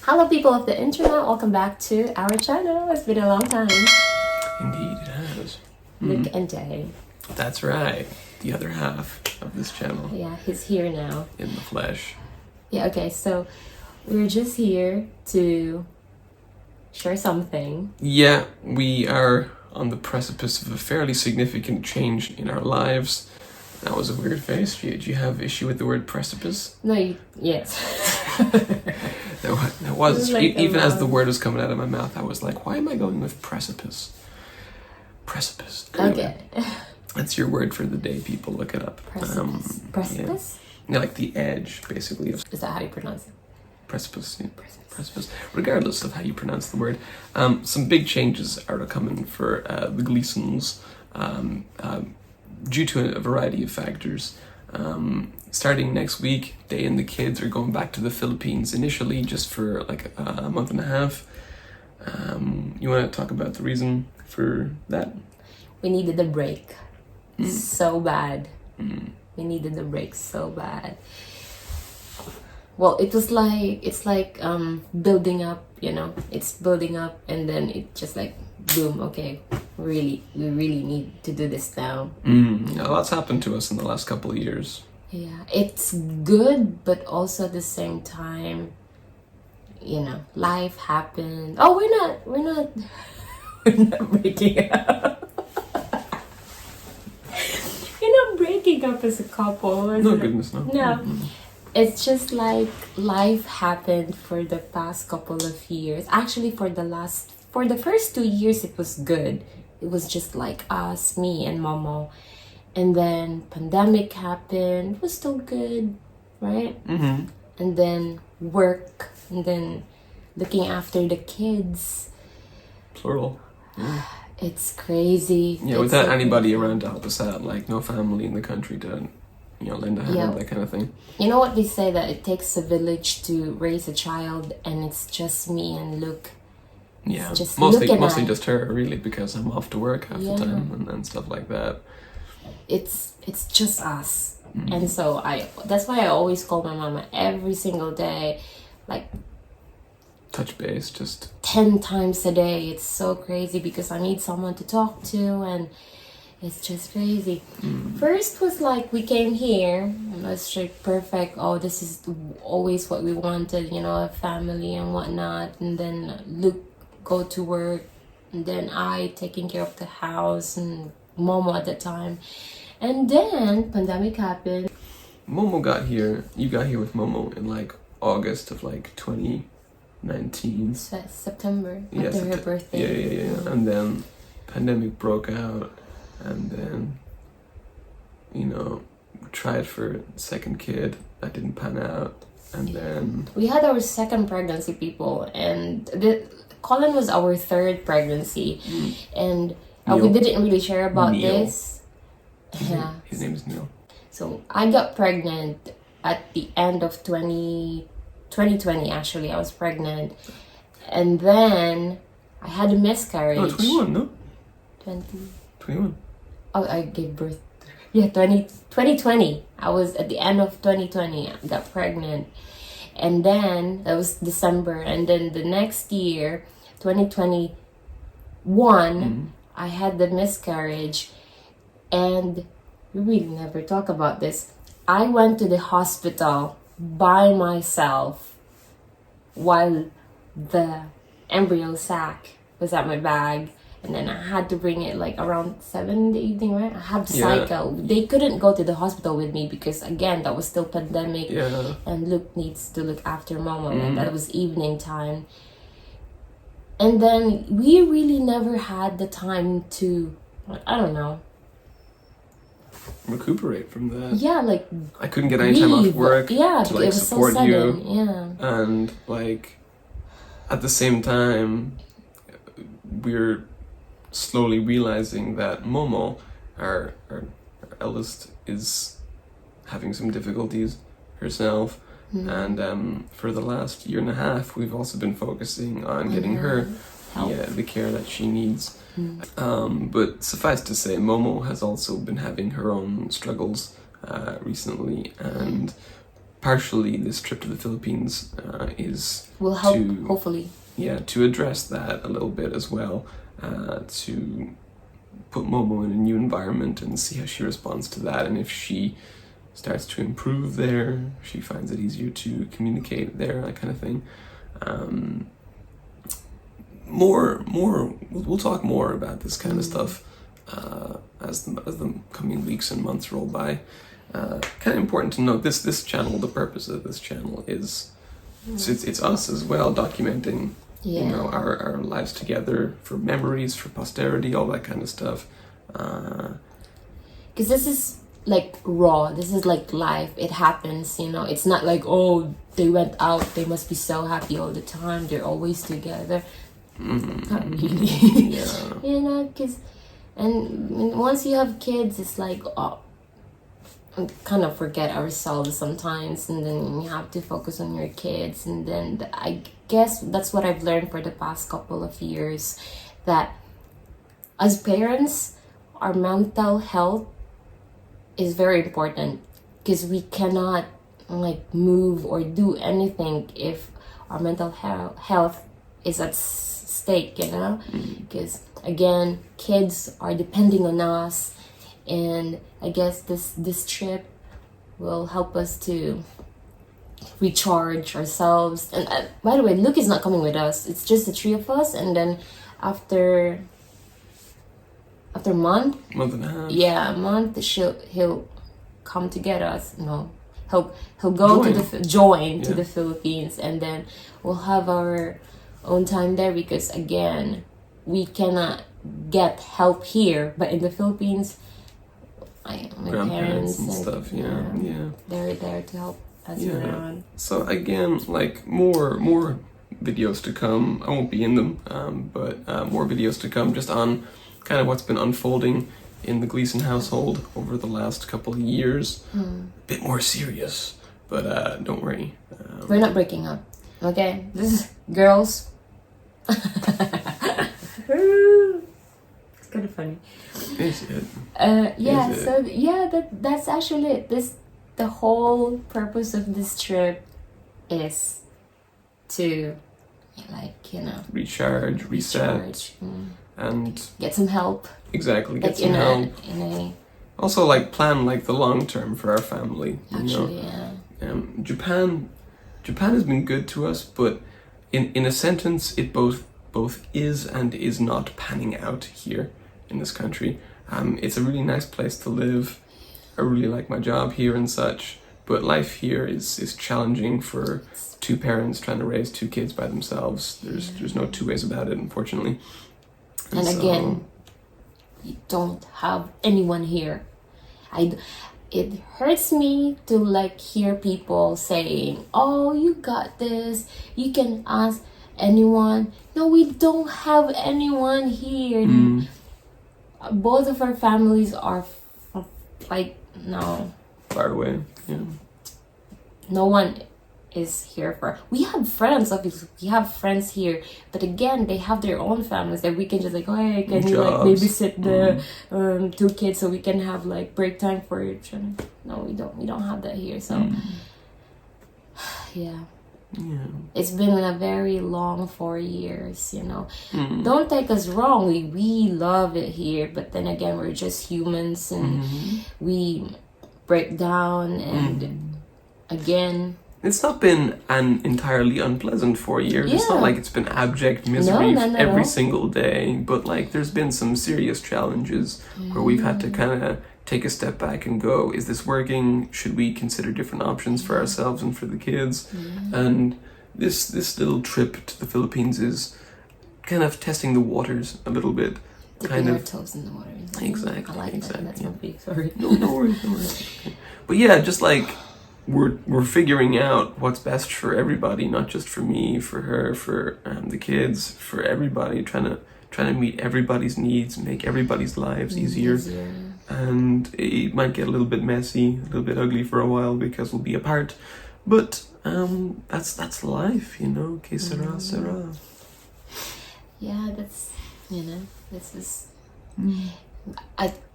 Hello people of the internet, welcome back to our channel. It's been a long time. Indeed it has. Luke and Jay. That's right. The other half of this channel. Yeah, he's here now. In the flesh. Yeah, okay, so we're just here to share something. Yeah, we are on the precipice of a fairly significant change in our lives. That was a weird face. Do you have issue with the word precipice? No, yes. That was like even as the word was coming out of my mouth, I was like, why am I going with precipice? Precipice. Anyway, Okay. that's your word for the day, people. Look it up. Precipice. Precipice? Yeah, like the edge, basically. Of Is that how you pronounce it? precipice. Yeah. Precipice. Precipice. Regardless of how you pronounce the word. Some big changes are coming for the Gleasons due to a variety of factors. Starting next week, they and the kids are going back to the Philippines initially just for like a month and a half. You want to talk about the reason for that? We needed a break. So bad. We needed a break so bad. Well, it's like building up, you know. It's building up and then it just like boom, okay. We really need to do this now. A lot's happened to us in the last couple of years. Yeah, it's good, but also at the same time, you know, life happened. Oh, we're not breaking up. We're not breaking up as a couple. No, goodness, no. No. It's just like life happened for the past couple of years. Actually, for the first 2 years, it was good. It was just like us, me and Momo. And then pandemic happened. It was still good, right? And then work. And then looking after the kids. Plural. Yeah, It's crazy. yeah, It's without so anybody crazy. around to help us out, like no family in the country to, lend a hand, Yeah. that kind of thing. You know what they say, that it takes a village to raise a child, and it's just me and Luke. Yeah, Just mostly looking at it. just her, really, because I'm off to work half the time and stuff like that. It's just us. And so that's why I always call my mama every single day, like Touch base, just 10 times a day. It's so crazy because I need someone to talk to, and it's just crazy. First was like we came here and I was like perfect. Oh, this is always what we wanted, you know, a family and whatnot. And then Luke go to work, and then I taking care of the house and Momo at the time. And then pandemic happened. Momo got here. You got here with Momo in like August of like 2019. September, Yeah, after her birthday. Yeah. And then pandemic broke out, and then tried for second kid. That didn't pan out, and then We had our second pregnancy, people, and Colin was our third pregnancy, and we Neil. didn't really share about Neil. this. Yeah. His name is Neil. So I got pregnant at the end of 2020, actually. I was pregnant. And then I had a miscarriage. No, 21, no? 20. 21. Oh, I gave birth. Yeah, 2020. I was at the end of 2020. I got pregnant. And then, that was December. And then the next year, 2021, I had the miscarriage. And we really never talk about this. I went to the hospital by myself while the embryo sac was at my bag. And then I had to bring it like around 7 in the evening, right? I had to cycle. They couldn't go to the hospital with me because, again, that was still pandemic. Yeah. And Luke needs to look after Momo. And that was evening time. And then we really never had the time to, I don't know. Recuperate from that. Yeah, like I couldn't get any time off leave. work Yeah, to it like was support so you. sudden. Yeah. And like at the same time we're slowly realizing that Momo, our eldest, is having some difficulties herself. And for the last year and a half we've also been focusing on getting her the care that she needs. But suffice to say, Momo has also been having her own struggles recently, and partially this trip to the Philippines will help, to, hopefully. Yeah, to address that a little bit as well, to put Momo in a new environment and see how she responds to that, and if she starts to improve there, she finds it easier to communicate there, that kind of thing. We'll talk more about this kind of stuff as the coming weeks and months roll by. Kind of important to note, this channel, the purpose of this channel is it's us as well, documenting you know, our lives together for memories, for posterity, all that kind of stuff. Because this is like raw, this is like life, it happens, you know. It's not like, oh, they went out, they must be so happy all the time, they're always together. Not really. You know, because and once you have kids, it's like, oh, we kind of forget ourselves sometimes, and then you have to focus on your kids. And then I guess that's what I've learned for the past couple of years, that as parents, our mental health is very important, because we cannot like move or do anything if our mental health is at stake, you know. Because again, kids are depending on us, and I guess this trip will help us to recharge ourselves. And by the way, Luke is not coming with us, it's just the three of us. And then after a month and a half, a month, he'll come to get us. No, he'll go join to the Philippines, and then we'll have our own time there, because again, we cannot get help here, but in the Philippines, my grandparents and stuff, they're there to help us around. So again, like more videos to come. I won't be in them, but more videos to come, just on kind of what's been unfolding in the Gleason household over the last couple of years. A bit more serious, but don't worry. We're not breaking up, okay? This is girls. It's kind of funny. Is it? That's actually it. The whole purpose of this trip is to, like, you know, recharge, reset, and get some help. Exactly, get like some help. Also, like, plan like the long term for our family. Actually, Japan has been good to us, but in a sentence, it both is and is not panning out here in this country. It's a really nice place to live. I really like my job here and such, but life here is challenging for two parents trying to raise two kids by themselves. There's no two ways about it, unfortunately. And again, you don't have anyone here. It hurts me to like hear people saying, "Oh, you got this. You can ask anyone." No, we don't have anyone here. Both of our families are like, no, far away. Yeah. No one is here for. We have friends, obviously. We have friends here, but again, they have their own families that we can just like, oh, hey, can you like babysit the two kids so we can have like break time for each other? No, we don't have that here. So yeah, it's been a very long 4 years, you know. Don't take us wrong, we love it here, but then again, we're just humans, and we break down, and again, it's not been an entirely unpleasant 4 years. It's not like it's been abject misery every single day, but like there's been some serious challenges where we've had to kind of take a step back and go, is this working? Should we consider different options for ourselves and for the kids? And this little trip to the Philippines is kind of testing the waters a little bit. Dipping our toes in the water. Exactly. I like that. That's not big. Sorry. No worries. Okay. But yeah, just like we're figuring out what's best for everybody, not just for me, for her, for the kids, for everybody. Trying to meet everybody's needs, make everybody's lives easier. And it might get a little bit messy, a little bit ugly for a while because we'll be apart. But that's life, you know. Que sera, sera. Yeah, that's, you know, this is.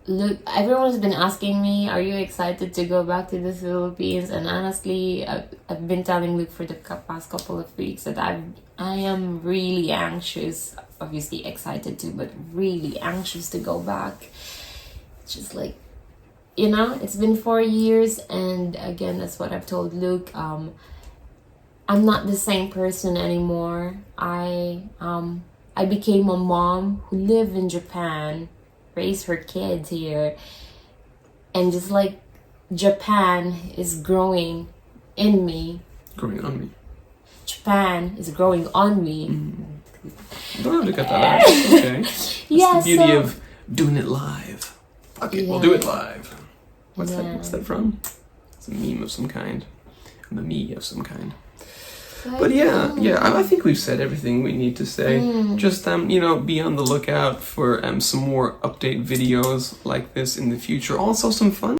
look, everyone's been asking me, are you excited to go back to the Philippines? And honestly, I've been telling Luke for the past couple of weeks that I am really anxious, obviously excited too, but really anxious to go back. It's just like, you know, it's been 4 years, and again, that's what I've told Luke. I'm not the same person anymore. I became a mom who lived in Japan, raised her kids here, and just like Japan is growing in me. Growing on me. Japan is growing on me. Don't have to cut that out. Okay. That's Yeah, the beauty so- of doing it live. Okay, Yeah. we'll do it live. What's Yeah. that? What's that from? It's a meme of some kind. A meme of some kind. But yeah, I think we've said everything we need to say. Just you know, be on the lookout for some more update videos like this in the future. Also some fun